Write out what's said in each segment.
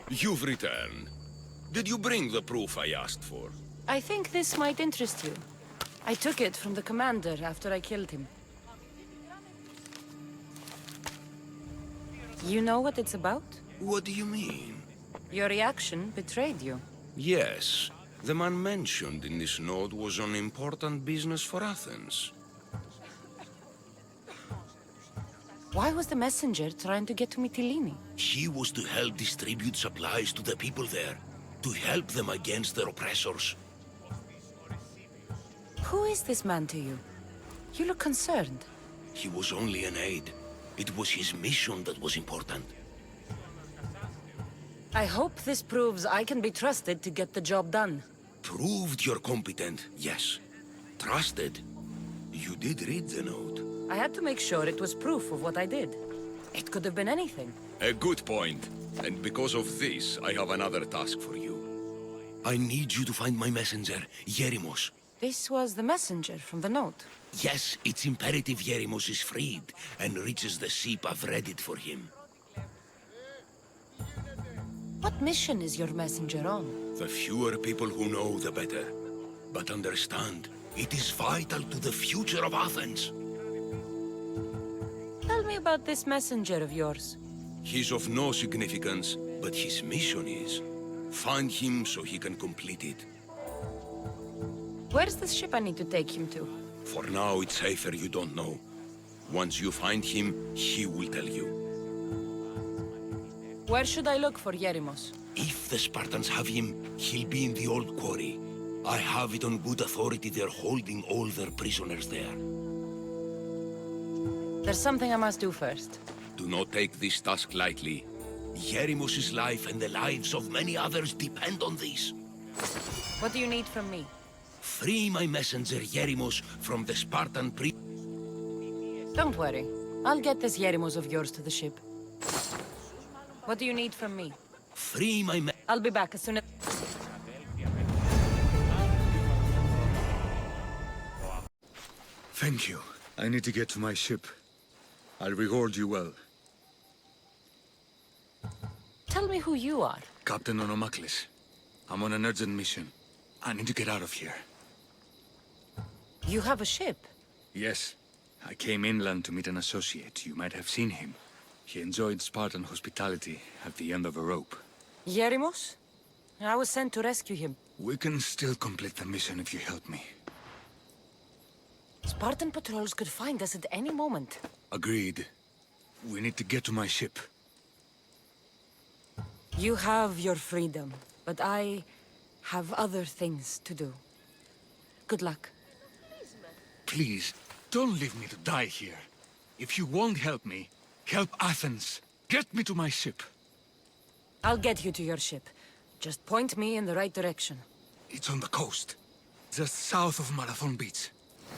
You've returned. Did you bring the proof I asked for? I think this might interest you. I took it from the commander after I killed him. You know what it's about? What do you mean? Your reaction betrayed you. Yes. The man mentioned in this note was on important business for Athens. Why was the messenger trying to get to Mytilene? He was to help distribute supplies to the people there, to help them against their oppressors. Who is this man to you? You look concerned. He was only an aide. It was his mission that was important. I hope this proves I can be trusted to get the job done. Proved you're competent, yes. Trusted. You did read the note. I had to make sure it was proof of what I did. It could have been anything. A good point. And because of this, I have another task for you. I need you to find my messenger, Yerimos. This was the messenger from the note. Yes, it's imperative Yerimos is freed and reaches the ship. I've read it for him. What mission is your messenger on? The fewer people who know, the better. But understand, it is vital to the future of Athens. Tell me about this messenger of yours. He's of no significance, but his mission is. Find him so he can complete it. Where's the ship I need to take him to? For now, it's safer you don't know. Once you find him, he will tell you. Where should I look for Yerimos? If the Spartans have him, he'll be in the old quarry. I have it on good authority they're holding all their prisoners there. There's something I must do first. Do not take this task lightly. Yerimos' life and the lives of many others depend on this. What do you need from me? Free my messenger Yerimos from the Spartan Don't worry. I'll get this Yerimos of yours to the ship. What do you need from me? Free my I'll be back as soon as... Thank you. I need to get to my ship. I'll reward you well. Tell me who you are. Captain Onomaklis. I'm on an urgent mission. I need to get out of here. You have a ship? Yes. I came inland to meet an associate. You might have seen him. He enjoyed Spartan hospitality at the end of a rope. Yerimos? I was sent to rescue him. We can still complete the mission if you help me. Spartan patrols could find us at any moment. Agreed. We need to get to my ship. You have your freedom, but I have other things to do. Good luck. Please, don't leave me to die here. If you won't help me, help Athens. Get me to my ship. I'll get you to your ship. Just point me in the right direction. It's on the coast, just south of Marathon Beach.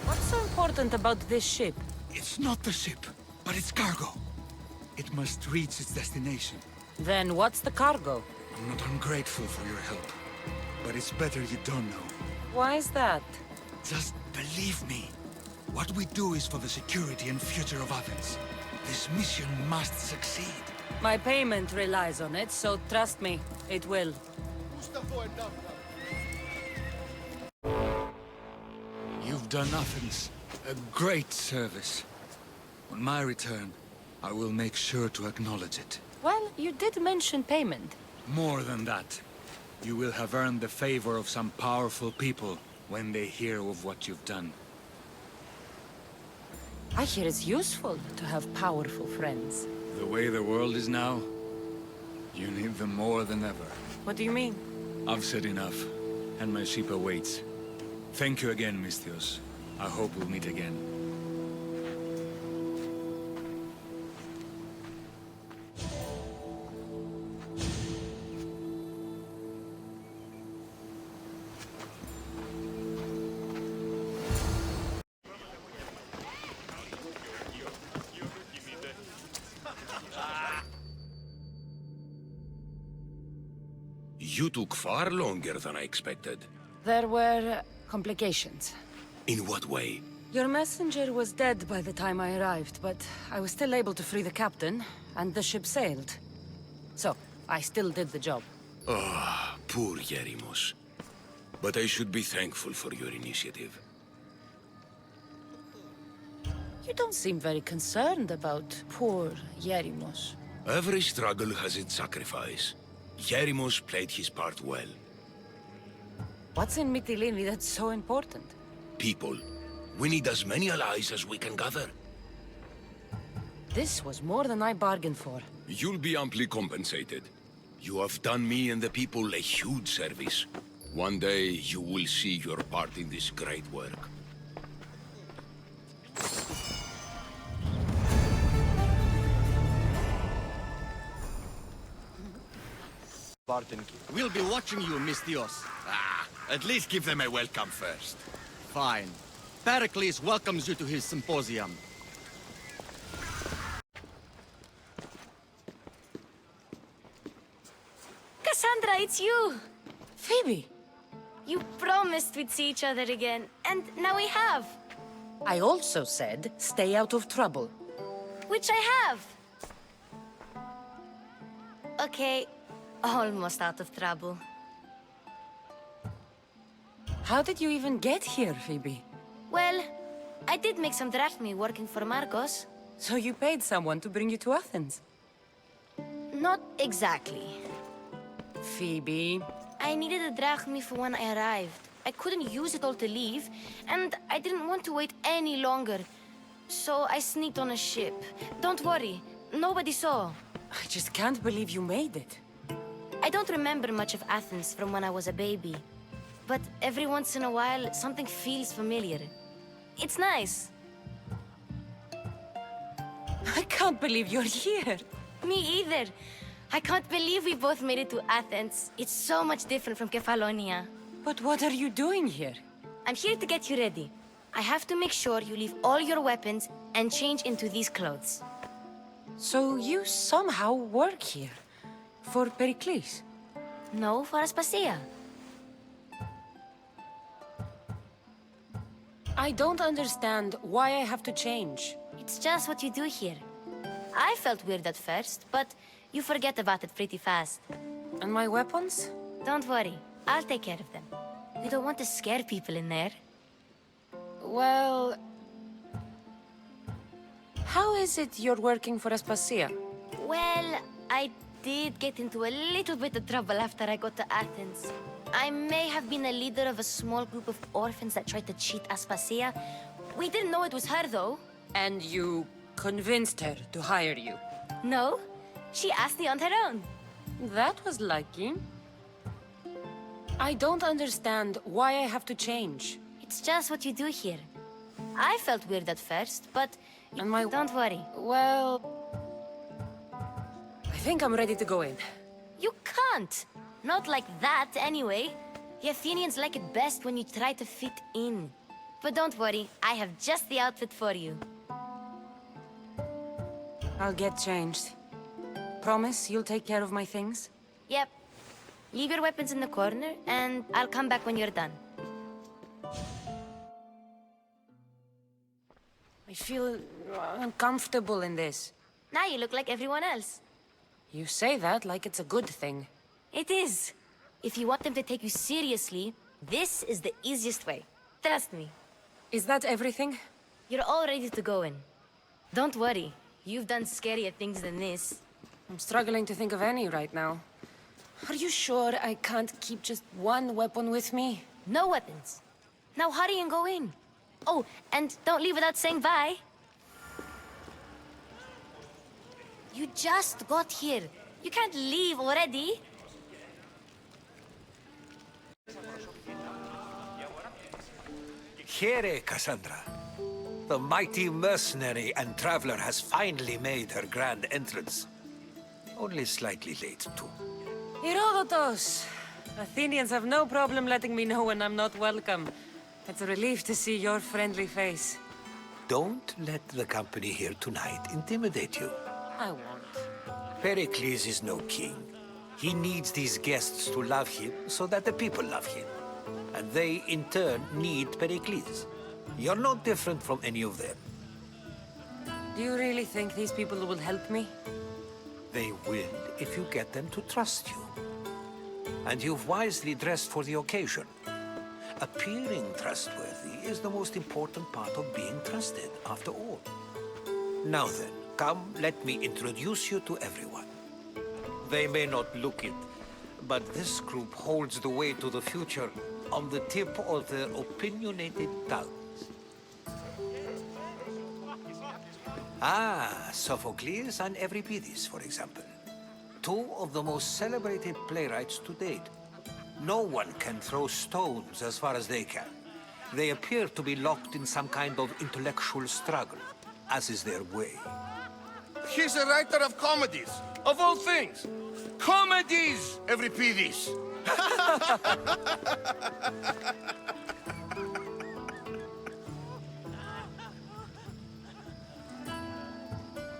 What's so important about this ship? It's not the ship, but its cargo. It must reach its destination. Then what's the cargo? I'm not ungrateful for your help, but it's better you don't know. Why is that? Just believe me. What we do is for the security and future of Athens. This mission must succeed. My payment relies on it, so trust me, it will. You've done Athens a great service. On my return, I will make sure to acknowledge it. Well, you did mention payment. More than that, you will have earned the favor of some powerful people when they hear of what you've done. I hear it's useful to have powerful friends. The way the world is now, you need them more than ever. What do you mean? I've said enough, and my ship awaits. Thank you again, Misthios. I hope we'll meet again. You took far longer than I expected. There were complications. In what way? Your messenger was dead by the time I arrived, but I was still able to free the captain, and the ship sailed. So, I still did the job. Ah, poor Yerimos. But I should be thankful for your initiative. You don't seem very concerned about poor Yerimos. Every struggle has its sacrifice. Yerimos played his part well. What's in Mytilene that's so important? People. We need as many allies as we can gather. This was more than I bargained for. You'll be amply compensated. You have done me and the people a huge service. One day, you will see your part in this great work. We'll be watching you, Mistios. At least give them a welcome first. Fine. Pericles welcomes you to his symposium. Cassandra, it's you! Phoebe! You promised we'd see each other again, and now we have. I also said, stay out of trouble. Which I have. Okay, almost out of trouble. How did you even get here, Phoebe? Well, I did make some drachmi working for Marcos. So you paid someone to bring you to Athens? Not exactly. Phoebe... I needed a drachmi for when I arrived. I couldn't use it all to leave, and I didn't want to wait any longer. So I sneaked on a ship. Don't worry, nobody saw. I just can't believe you made it. I don't remember much of Athens from when I was a baby. But every once in a while, something feels familiar. It's nice. I can't believe you're here. Me either. I can't believe we both made it to Athens. It's so much different from Kefalonia. But what are you doing here? I'm here to get you ready. I have to make sure you leave all your weapons and change into these clothes. So you somehow work here? For Pericles? No, for Aspasia. I don't understand why I have to change. It's just what you do here. I felt weird at first, but you forget about it pretty fast. And my weapons? Don't worry, I'll take care of them. You don't want to scare people in there. Well... How is it you're working for Aspasia? Well, I did get into a little bit of trouble after I got to Athens. I may have been a leader of a small group of orphans that tried to cheat Aspasia. We didn't know it was her, though. And you convinced her to hire you? No, she asked me on her own. That was lucky. I don't understand why I have to change. It's just what you do here. I felt weird at first, but And my... don't worry. Well... I think I'm ready to go in. You can't. Not like that, anyway. The Athenians like it best when you try to fit in. But don't worry, I have just the outfit for you. I'll get changed. Promise you'll take care of my things? Yep. Leave your weapons in the corner, and I'll come back when you're done. I feel uncomfortable in this. Now you look like everyone else. You say that like it's a good thing. It is. If you want them to take you seriously, this is the easiest way. Trust me. Is that everything? You're all ready to go in. Don't worry. You've done scarier things than this. I'm struggling to think of any right now. Are you sure I can't keep just one weapon with me? No weapons. Now hurry and go in. Oh, and don't leave without saying bye. You just got here. You can't leave already. Here, Cassandra. The mighty mercenary and traveler has finally made her grand entrance. Only slightly late, too. Herodotus! Athenians have no problem letting me know when I'm not welcome. It's a relief to see your friendly face. Don't let the company here tonight intimidate you. I won't. Pericles is no king. He needs these guests to love him so that the people love him. And they, in turn, need Pericles. You're no different from any of them. Do you really think these people will help me? They will if you get them to trust you. And you've wisely dressed for the occasion. Appearing trustworthy is the most important part of being trusted, after all. Now then, come, let me introduce you to everyone. They may not look it, but this group holds the way to the future on the tip of their opinionated tongues. Ah, Sophocles and Euripides, for example. Two of the most celebrated playwrights to date. No one can throw stones as far as they can. They appear to be locked in some kind of intellectual struggle, as is their way. He's a writer of comedies, of all things. Comedies, Euripides.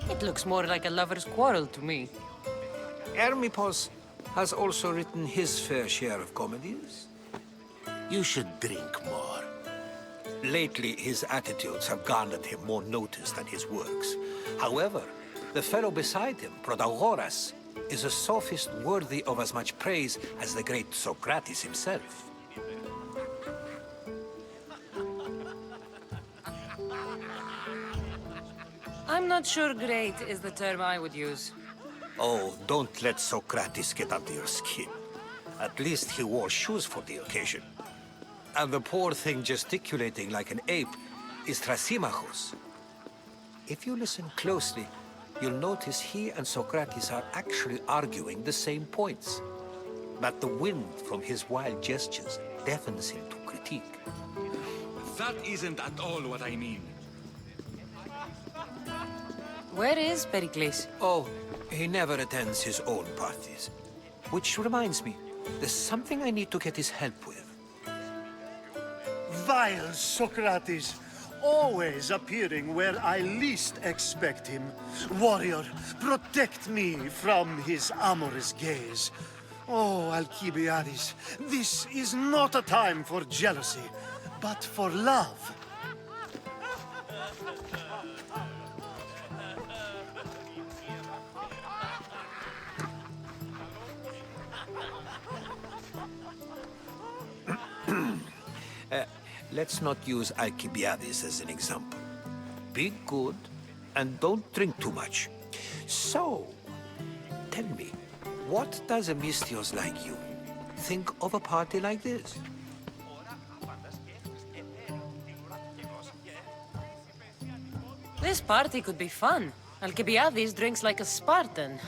It looks more like a lover's quarrel to me. Hermippos has also written his fair share of comedies. You should drink more. Lately, his attitudes have garnered him more notice than his works. However, the fellow beside him, Protagoras, is a sophist worthy of as much praise as the great Socrates himself. I'm not sure great is the term I would use. Oh, don't let Socrates get under your skin. At least he wore shoes for the occasion. And the poor thing gesticulating like an ape is Thrasymachos. If you listen closely, you'll notice he and Socrates are actually arguing the same points. But the wind from his wild gestures deafens him to critique. That isn't at all what I mean. Where is Pericles? Oh, he never attends his own parties. Which reminds me, there's something I need to get his help with. Vile Socrates, always appearing where I least expect him. Warrior, protect me from his amorous gaze. Oh, Alcibiades, this is not a time for jealousy, but for love. Let's not use Alcibiades as an example. Be good, and don't drink too much. So, tell me, what does a Mystios like you think of a party like this? This party could be fun. Alcibiades drinks like a Spartan.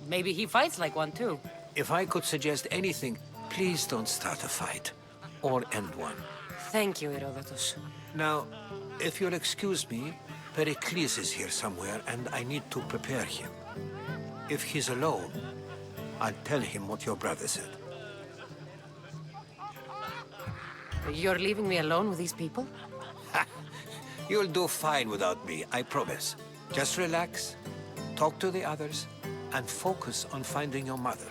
Maybe he fights like one too. If I could suggest anything, please don't start a fight, or end one. Thank you, Herodotus. Now, if you'll excuse me, Pericles is here somewhere, and I need to prepare him. If he's alone, I'll tell him what your brother said. You're leaving me alone with these people? You'll do fine without me, I promise. Just relax, talk to the others, and focus on finding your mother.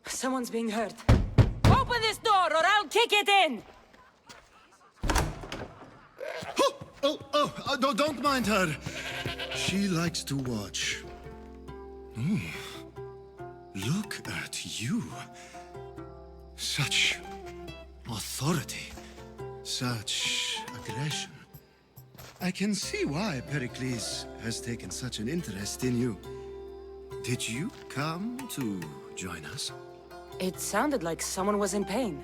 Someone's being hurt. Open this door or I'll kick it in! Don't mind her. She likes to watch. Look at you. Such authority. Such aggression. I can see why Pericles has taken such an interest in you. Did you come to join us? It sounded like someone was in pain.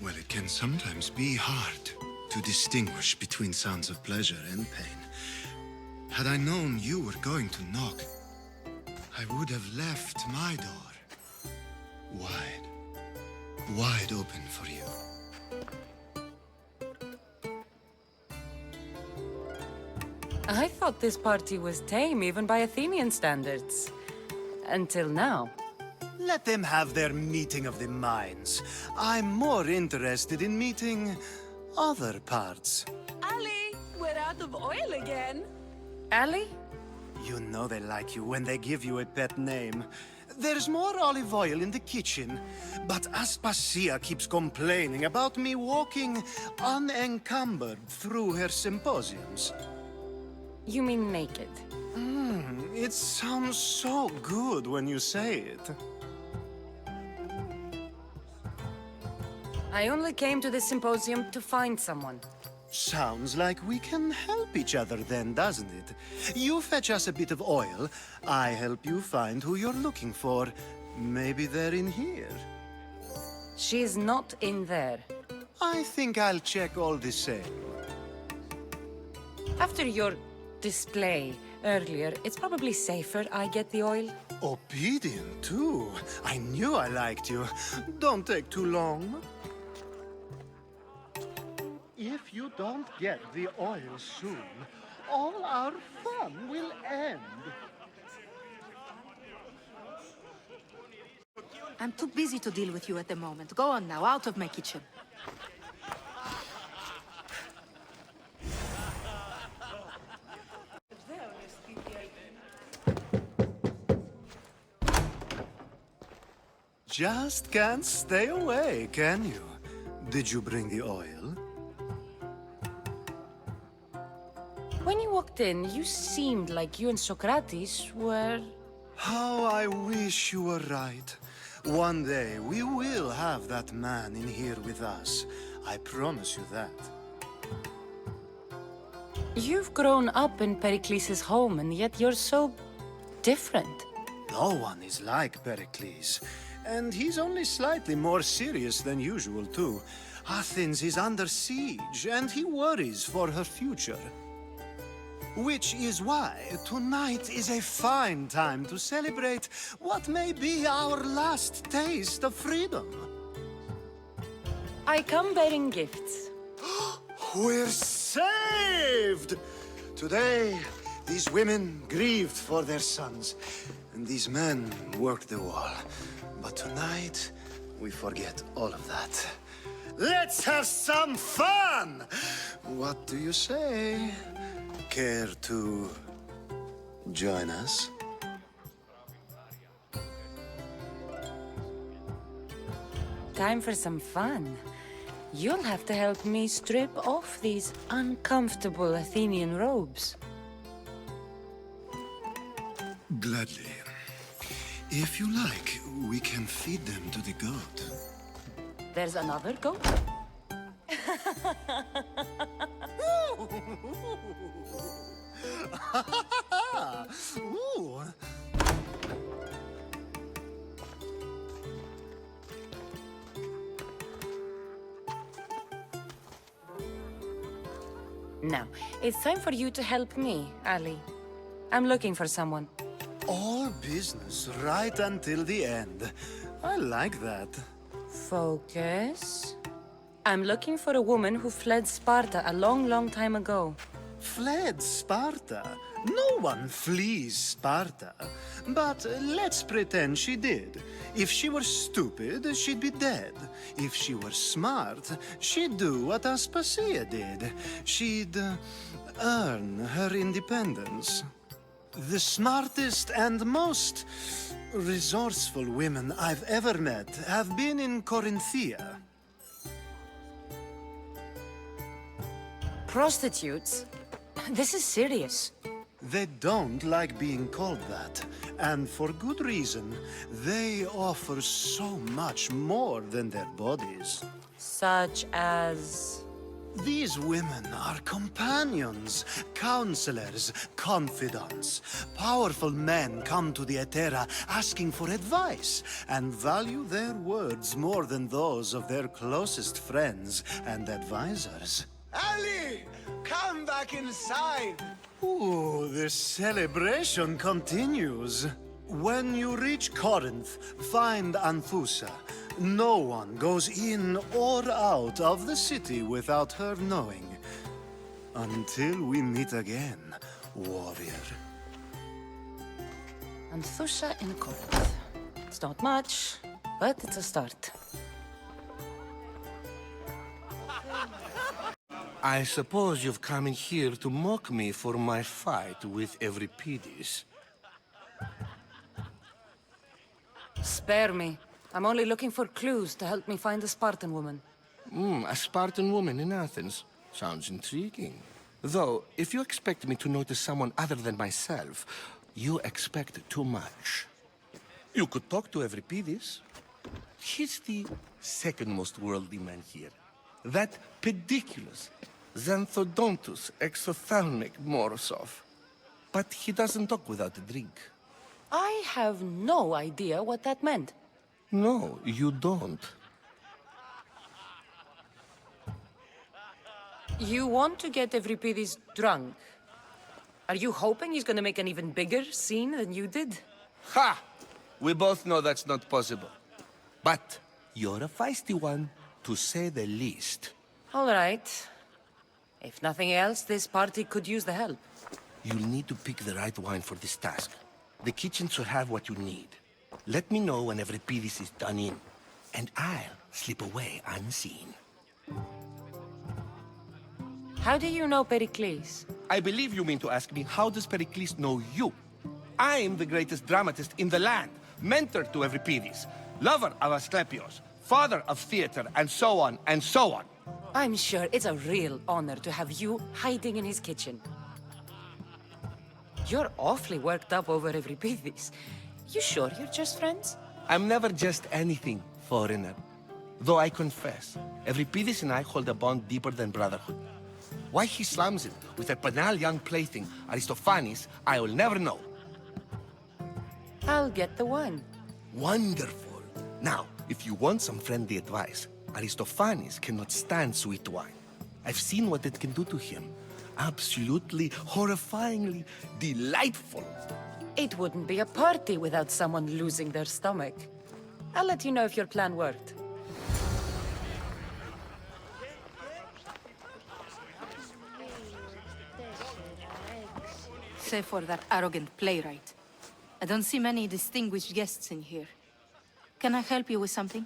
Well, it can sometimes be hard to distinguish between sounds of pleasure and pain. Had I known you were going to knock, I would have left my door wide open for you. I thought this party was tame even by Athenian standards. Until now. Let them have their meeting of the minds. I'm more interested in meeting other parts. Ali, we're out of oil again. Ali? You know they like you when they give you a pet name. There's more olive oil in the kitchen, but Aspasia keeps complaining about me walking unencumbered through her symposiums. You mean naked? It sounds so good when you say it. I only came to the symposium to find someone. Sounds like we can help each other then, doesn't it? You fetch us a bit of oil, I help you find who you're looking for. Maybe they're in here. She is not in there. I think I'll check all the same. After your display earlier, it's probably safer I get the oil. Obedient, too. I knew I liked you. Don't take too long. If you don't get the oil soon, all our fun will end. I'm too busy to deal with you at the moment. Go on now, out of my kitchen. Just can't stay away, can you? Did you bring the oil? When you walked in, you seemed like you and Socrates were... How I wish you were right. One day we will have that man in here with us. I promise you that. You've grown up in Pericles' home, and yet you're so different. No one is like Pericles. And he's only slightly more serious than usual, too. Athens is under siege, and he worries for her future. Which is why tonight is a fine time to celebrate what may be our last taste of freedom. I come bearing gifts. We're saved! Today, these women grieved for their sons, and these men worked the wall. But tonight, we forget all of that. Let's have some fun! What do you say? Care to join us? Time for some fun. You'll have to help me strip off these uncomfortable Athenian robes. Gladly. If you like, we can feed them to the goat. There's another goat? Ooh. Now, it's time for you to help me, Ali. I'm looking for someone. All business right until the end. I like that. Focus. I'm looking for a woman who fled Sparta a long, long time ago. Fled Sparta? No one flees Sparta. But let's pretend she did. If she were stupid, she'd be dead. If she were smart, she'd do what Aspasia did. She'd earn her independence. The smartest and most resourceful women I've ever met have been in Corinthia. Prostitutes? This is serious. They don't like being called that, and for good reason. They offer so much more than their bodies. Such as... These women are companions, counselors, confidants. Powerful men come to the Etera asking for advice and value their words more than those of their closest friends and advisors. Ali! Come back inside! Ooh, the celebration continues. When you reach Corinth, find Anthusa. No one goes in or out of the city without her knowing. Until we meet again, warrior. Anthusa in Corinth. It's not much, but it's a start. I suppose you've come in here to mock me for my fight with Euripides. Spare me. I'm only looking for clues to help me find a Spartan woman. A Spartan woman in Athens. Sounds intriguing. Though, if you expect me to notice someone other than myself, you expect too much. You could talk to Euripides. He's the second most worldly man here. That pediculous, xanthodontus, exophthalmic Morosov. But he doesn't talk without a drink. I have no idea what that meant. No, you don't. You want to get Euripides drunk? Are you hoping he's gonna make an even bigger scene than you did? Ha! We both know that's not possible. But you're a feisty one, to say the least. All right. If nothing else, this party could use the help. You'll need to pick the right wine for this task. The kitchen should have what you need. Let me know when Euripides is done in, and I'll slip away unseen. How do you know Pericles? I believe you mean to ask me, how does Pericles know you? I'm the greatest dramatist in the land, mentor to Euripides, lover of Asclepios, father of theater, and so on, and so on. I'm sure it's a real honor to have you hiding in his kitchen. You're awfully worked up over Euripides. You sure you're just friends? I'm never just anything, foreigner. Though I confess, Euripides and I hold a bond deeper than brotherhood. Why he slams it with a banal young plaything, Aristophanes, I will never know. I'll get the wine. Wonderful. Now, if you want some friendly advice, Aristophanes cannot stand sweet wine. I've seen what it can do to him. Absolutely, horrifyingly delightful. It wouldn't be a party without someone losing their stomach. I'll let you know if your plan worked. Save for that arrogant playwright. I don't see many distinguished guests in here. Can I help you with something?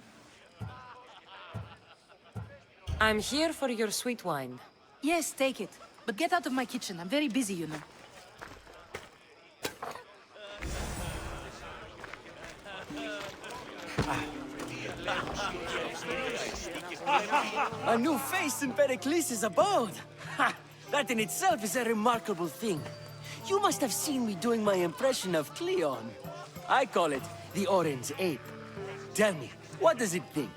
I'm here for your sweet wine. Yes, take it. But get out of my kitchen. I'm very busy, you know. A new face in Pericles' abode! Ha! That in itself is a remarkable thing. You must have seen me doing my impression of Cleon. I call it the Orange Ape. Tell me, what does it think?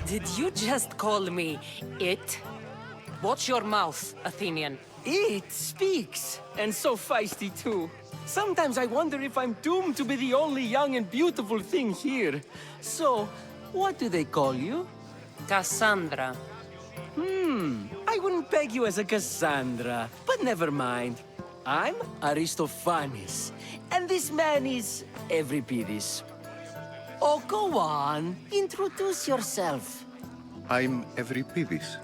Did you just call me it? Watch your mouth, Athenian. It speaks, and so feisty too. Sometimes I wonder if I'm doomed to be the only young and beautiful thing here. So, what do they call you? Cassandra. I wouldn't peg you as a Cassandra, but never mind. I'm Aristophanes, and this man is Euripides. Oh, go on. Introduce yourself. I'm Euripides.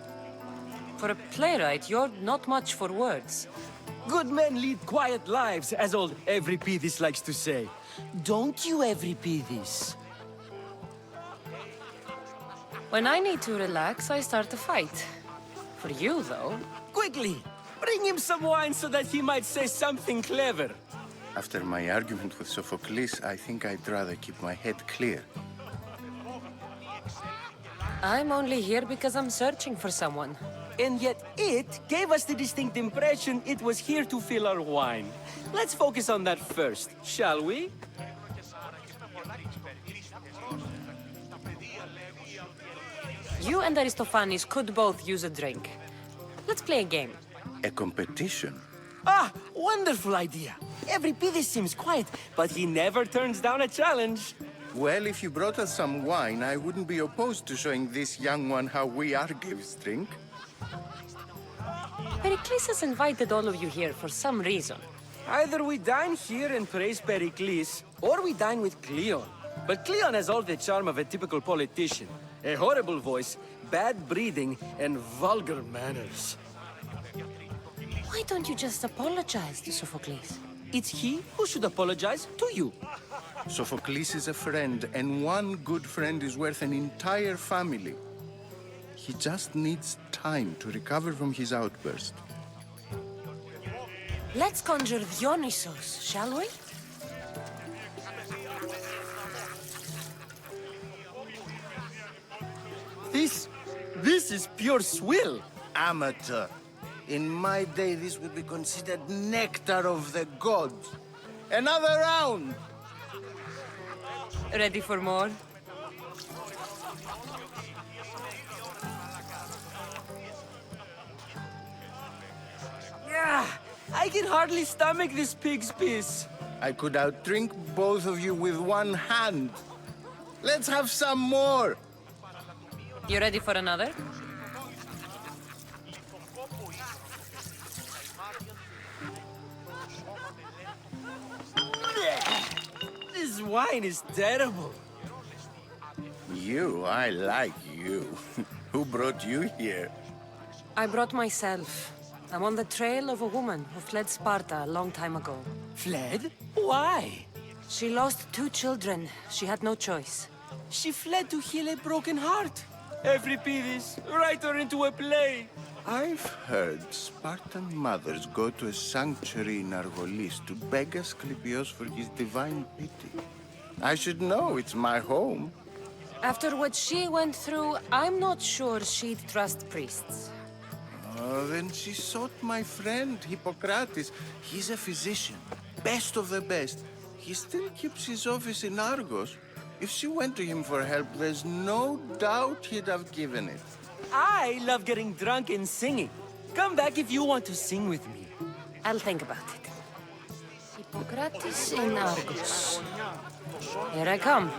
For a playwright, you're not much for words. Good men lead quiet lives, as old Euripides likes to say. Don't you, Euripides? When I need to relax, I start a fight. For you, though... Quickly! Bring him some wine so that he might say something clever. After my argument with Sophocles, I think I'd rather keep my head clear. I'm only here because I'm searching for someone. And yet it gave us the distinct impression it was here to fill our wine. Let's focus on that first, shall we? You and Aristophanes could both use a drink. Let's play a game. A competition? Ah, wonderful idea. Euripides seems quiet, but he never turns down a challenge. Well, if you brought us some wine, I wouldn't be opposed to showing this young one how we Argives drink. Pericles has invited all of you here for some reason. Either we dine here and praise Pericles, or we dine with Cleon. But Cleon has all the charm of a typical politician. A horrible voice, bad breeding, and vulgar manners. Why don't you just apologize to Sophocles? It's he who should apologize to you. Sophocles is a friend, and one good friend is worth an entire family. He just needs time to recover from his outburst. Let's conjure Dionysos, shall we? This is pure swill. Amateur. In my day, this would be considered nectar of the gods. Another round! Ready for more? Yeah, I can hardly stomach this pig's piss. I could outdrink both of you with one hand. Let's have some more! You ready for another? This wine is terrible. You, I like you. Who brought you here? I brought myself. I'm on the trail of a woman who fled Sparta a long time ago. Fled? Why? She lost 2 children. She had no choice. She fled to heal a broken heart. Every this, write her into a play. I've heard Spartan mothers go to a sanctuary in Argolis to beg Asclepios for his divine pity. I should know, it's my home. After what she went through, I'm not sure she'd trust priests. Oh, then she sought my friend, Hippocrates. He's a physician, best of the best. He still keeps his office in Argos. If she went to him for help, there's no doubt he'd have given it. I love getting drunk and singing. Come back if you want to sing with me. I'll think about it. Hippocrates in Argos. Here I come.